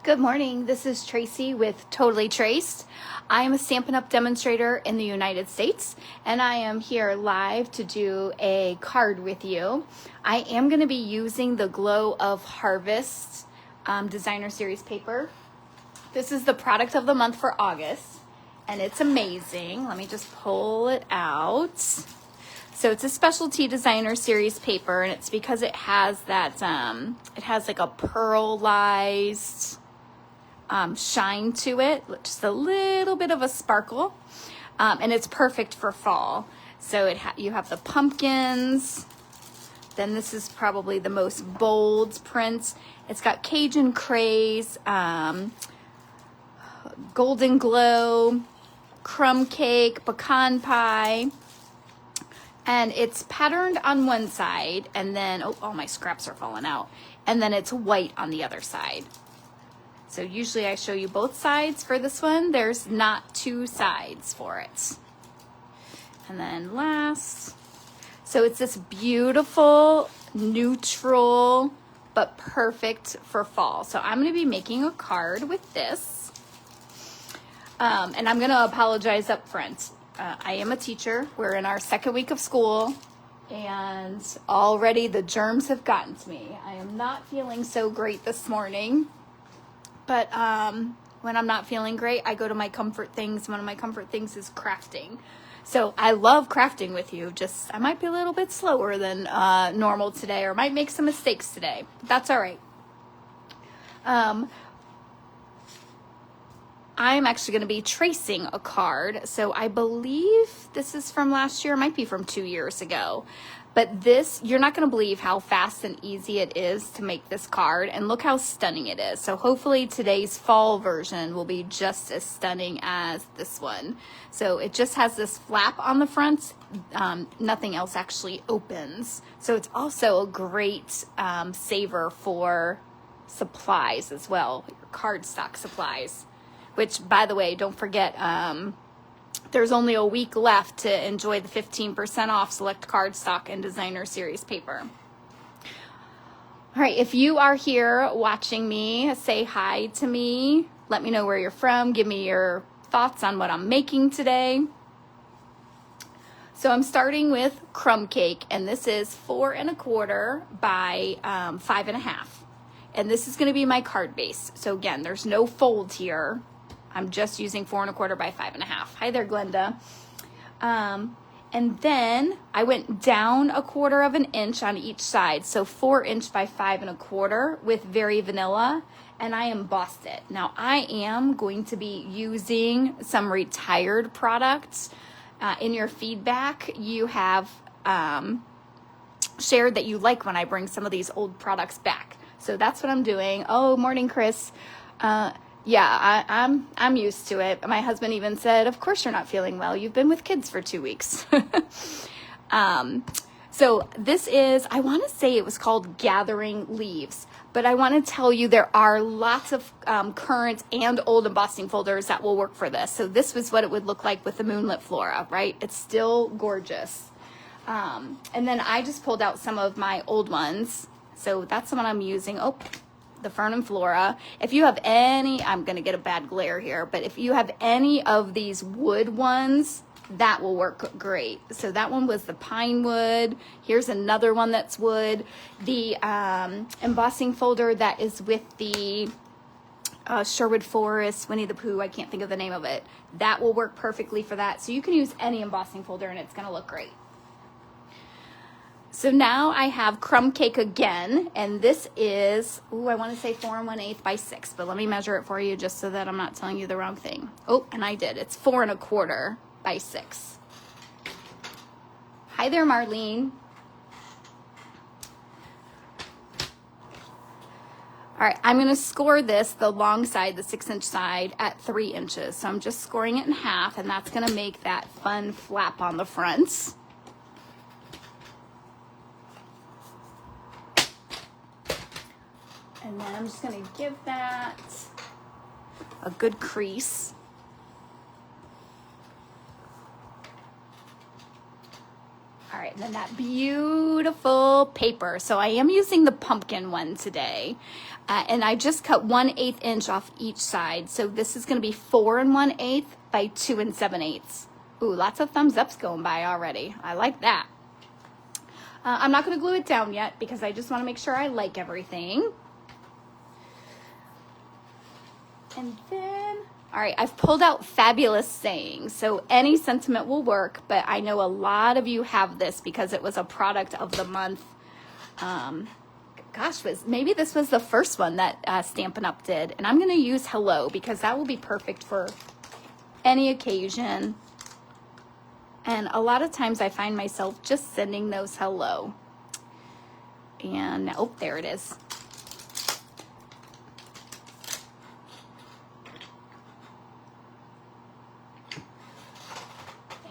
Good morning, this is Tracy with Totally Traced. I am a Stampin' Up! Demonstrator in the United States, and I am here live to do a card with you. I am going to be using the Glow of Harvest Designer Series paper. This is the product of the month for August, and it's amazing. Let me just pull it out. So it's a specialty designer series paper, and it's because it has that, it has like a pearlized shine to it, just a little bit of a sparkle, and it's perfect for fall. So you have the pumpkins, then this is probably the most bold print. It's got Cajun craze, golden glow, crumb cake, pecan pie, and it's patterned on one side, and then, oh, all my scraps are falling out, and then it's white on the other side. So usually I show you both sides for this one. There's not two sides for it. And then last, so it's this beautiful, neutral, but perfect for fall. So I'm gonna be making a card with this. And I'm gonna apologize up front. I am a teacher. We're in our second week of school, and already the germs have gotten to me. I am not feeling so great this morning. But when I'm not feeling great, I go to my comfort things. One of my comfort things is crafting. So I love crafting with you. Just, I might be a little bit slower than normal today, or might make some mistakes today. But that's all right. I'm actually going to be tracing a card. So I believe this is from last year. It might be from 2 years ago. But this, you're not going to believe how fast and easy it is to make this card. And look how stunning it is. So hopefully today's fall version will be just as stunning as this one. So it just has this flap on the front. Nothing else actually opens. So it's also a great saver for supplies as well, your cardstock supplies. Which, by the way, don't forget, there's only a week left to enjoy the 15% off select cardstock and designer series paper. All right, if you are here watching me, say hi to me. Let me know where you're from. Give me your thoughts on what I'm making today. So I'm starting with crumb cake, and this is 4 1/4 by 5 1/2. And this is going to be my card base. So again, there's no fold here. I'm just using 4 1/4 by 5 1/2. Hi there, Glenda. And then I went down 1/4 inch on each side. So 4 inch by 5 1/4 with Very Vanilla. And I embossed it. Now I am going to be using some retired products. In your feedback, you have shared that you like when I bring some of these old products back. So that's what I'm doing. Oh, morning, Chris. Yeah, I'm used to it. My husband even said, of course you're not feeling well. You've been with kids for 2 weeks. So this is, I want to say it was called Gathering Leaves, but I want to tell you there are lots of current and old embossing folders that will work for this. So this was what it would look like with the Moonlit Flora, right? It's still gorgeous. And then I just pulled out some of my old ones. So that's the one I'm using. Oh, the Fern and Flora. If you have any, I'm going to get a bad glare here, but if you have any of these wood ones, that will work great. So that one was the pine wood. Here's another one that's wood. The embossing folder that is with the Sherwood Forest, Winnie the Pooh, I can't think of the name of it. That will work perfectly for that. So you can use any embossing folder and it's going to look great. So now I have crumb cake again, and this is, ooh, I want to say 4 1/8 by 6, but let me measure it for you just so that I'm not telling you the wrong thing. Oh, and I did. It's 4 1/4 by 6. Hi there, Marlene. All right, I'm going to score this, the long side, the 6-inch side, at 3 inches. So I'm just scoring it in half, and that's going to make that fun flap on the front. And then I'm just going to give that a good crease. right, and then that beautiful paper. So I am using the pumpkin one today. And I just cut 1/8 inch off each side. So this is going to be 4 1/8 by 2 7/8. Ooh, lots of thumbs ups going by already. I like that. I'm not going to glue it down yet because I just want to make sure I like everything. And then, all right, I've pulled out fabulous sayings. So any sentiment will work, but I know a lot of you have this because it was a product of the month. Maybe this was the first one that Stampin' Up! Did. And I'm going to use hello because that will be perfect for any occasion. And a lot of times I find myself just sending those hello. And, oh, there it is.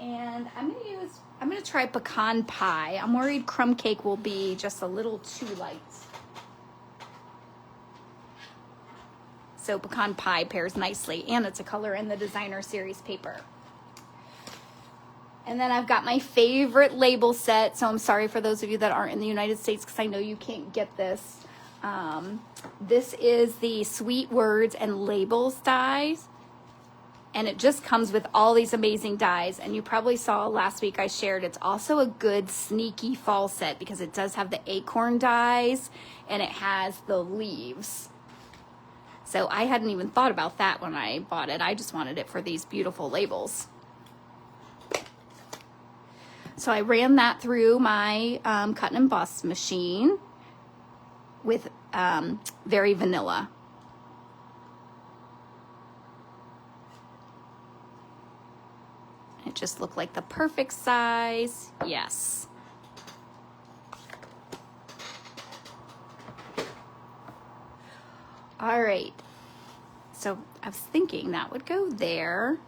And I'm going to try pecan pie. I'm worried crumb cake will be just a little too light. So pecan pie pairs nicely, and it's a color in the designer series paper. And then I've got my favorite label set. So I'm sorry for those of you that aren't in the United States because I know you can't get this. This is the Sweet Words and Labels dies. And it just comes with all these amazing dies. And you probably saw last week I shared it's also a good sneaky fall set because it does have the acorn dies and it has the leaves. So I hadn't even thought about that when I bought it. I just wanted it for these beautiful labels. So I ran that through my cut and emboss machine with very vanilla. It just looked like the perfect size. Yes. All right. So I was thinking that would go there.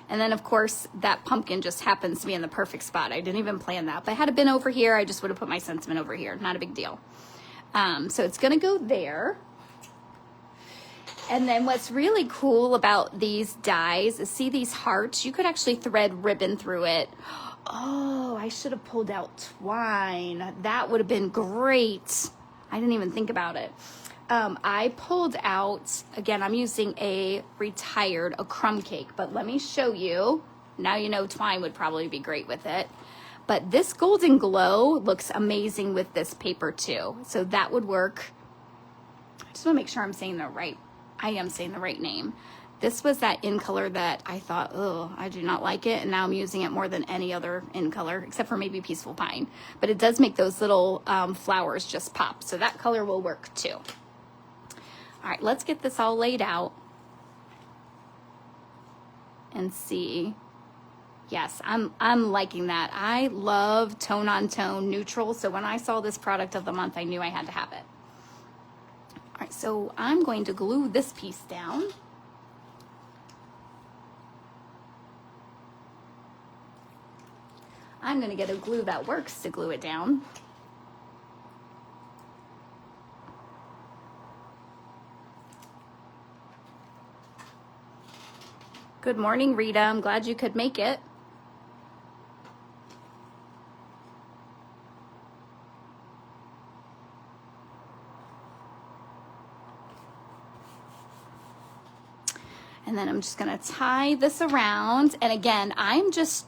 And then, of course, that pumpkin just happens to be in the perfect spot. I didn't even plan that. If I had it been over here, I just would have put my sentiment over here. Not a big deal. So it's going to go there. And then what's really cool about these dies is, see these hearts? You could actually thread ribbon through it. Oh, I should have pulled out twine. That would have been great. I didn't even think about it. I pulled out, again, I'm using a crumb cake, but let me show you. Now you know twine would probably be great with it. But this Golden Glow looks amazing with this paper too. So that would work. I just want to make sure I am saying the right name. This was that in color that I thought, oh, I do not like it. And now I'm using it more than any other in color, except for maybe Peaceful Pine. But it does make those little flowers just pop. So that color will work too. All right, let's get this all laid out and see. Yes, I'm liking that. I love tone on tone neutral. So when I saw this product of the month, I knew I had to have it. All right, so I'm going to glue this piece down. I'm going to get a glue that works to glue it down. Good morning, Rita. I'm glad you could make it. And then I'm just going to tie this around. And again, I'm just,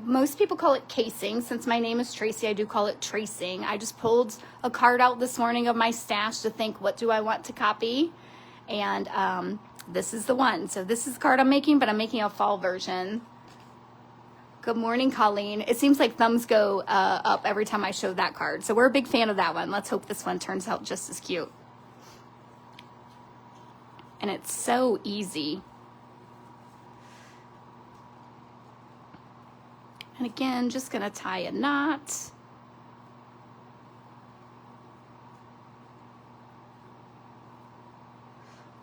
most people call it casing. Since my name is Tracy, I do call it tracing. I just pulled a card out this morning of my stash to think, what do I want to copy? And this is the one. So this is the card I'm making, but I'm making a fall version. Good morning, Colleen. It seems like thumbs go up every time I show that card. So we're a big fan of that one. Let's hope this one turns out just as cute. And it's so easy. And again, just gonna tie a knot.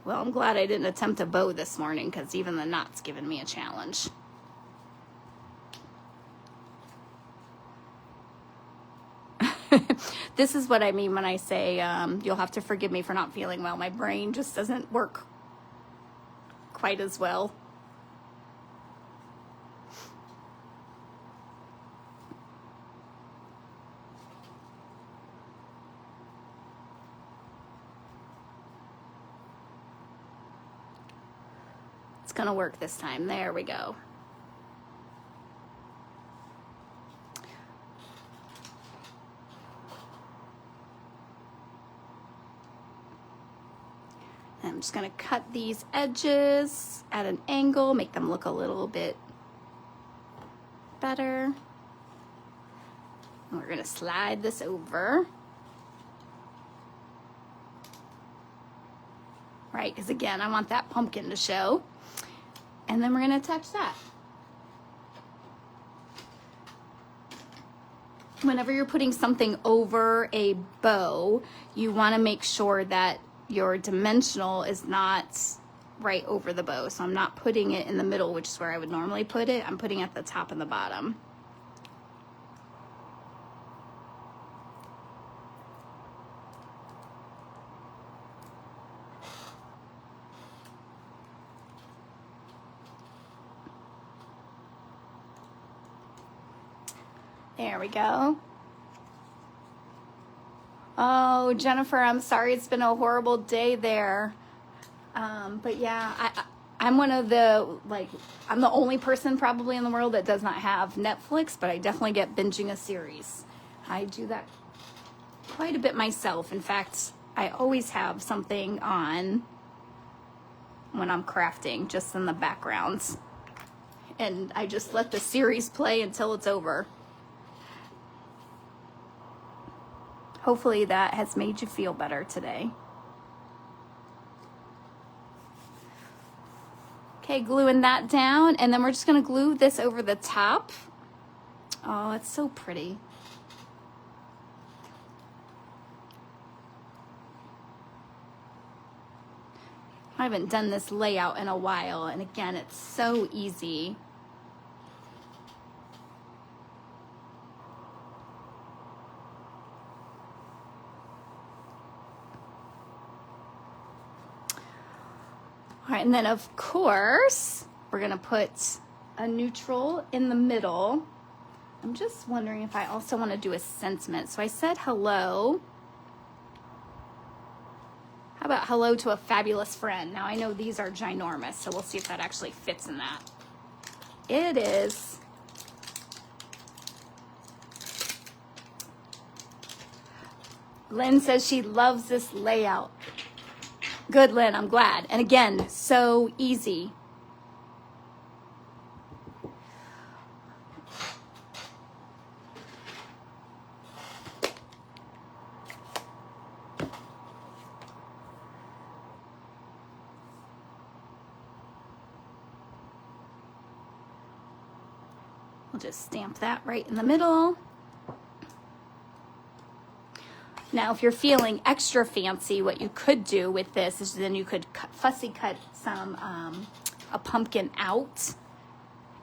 Well, I'm glad I didn't attempt a bow this morning because even the knot's given me a challenge. This is what I mean when I say you'll have to forgive me for not feeling well. My brain just doesn't work quite as well. it's gonna work this time. There we go. I'm just gonna cut these edges at an angle, make them look a little bit better. And we're gonna slide this over. Right, because again, I want that pumpkin to show. And then we're gonna attach that. Whenever you're putting something over a bow, you wanna make sure that your dimensional is not right over the bow. So I'm not putting it in the middle, which is where I would normally put it. I'm putting it at the top and the bottom. There we go. Oh, Jennifer, I'm sorry it's been a horrible day there. But yeah, I'm one of the, like, I'm the only person probably in the world that does not have Netflix, but I definitely get binging a series. I do that quite a bit myself. In fact, I always have something on when I'm crafting, just in the background. And I just let the series play until it's over. Hopefully that has made you feel better today. Okay, gluing that down, and then we're just gonna glue this over the top. Oh, it's so pretty. I haven't done this layout in a while, and again, it's so easy. All right, and then of course, we're gonna put a neutral in the middle. I'm just wondering if I also wanna do a sentiment. So I said hello. How about hello to a fabulous friend? Now I know these are ginormous, so we'll see if that actually fits in that. It is. Lynn says she loves this layout. Good, Lynn, I'm glad. And again, so easy. We'll just stamp that right in the middle. Now, if you're feeling extra fancy, what you could do with this is then you could fussy cut some, a pumpkin out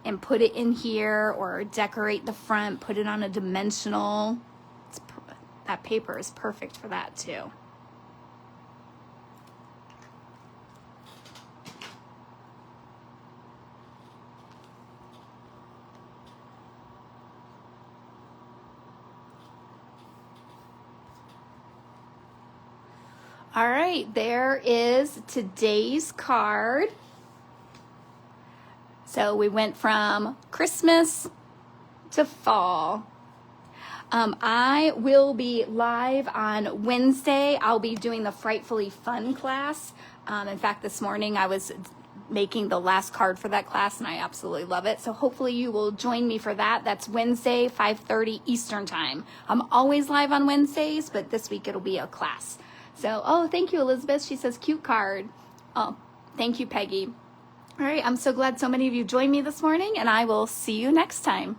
and put it in here, or decorate the front, put it on a dimensional. That paper is perfect for that too. All right, there is today's card. So we went from Christmas to fall. I will be live on Wednesday. I'll be doing the Frightfully Fun class. In fact, this morning I was making the last card for that class, and I absolutely love it. So hopefully you will join me for that. That's Wednesday, 5:30 Eastern time. I'm always live on Wednesdays, but this week it'll be a class. So, oh, thank you, Elizabeth. She says, cute card. Oh, thank you, Peggy. All right, I'm so glad so many of you joined me this morning, and I will see you next time.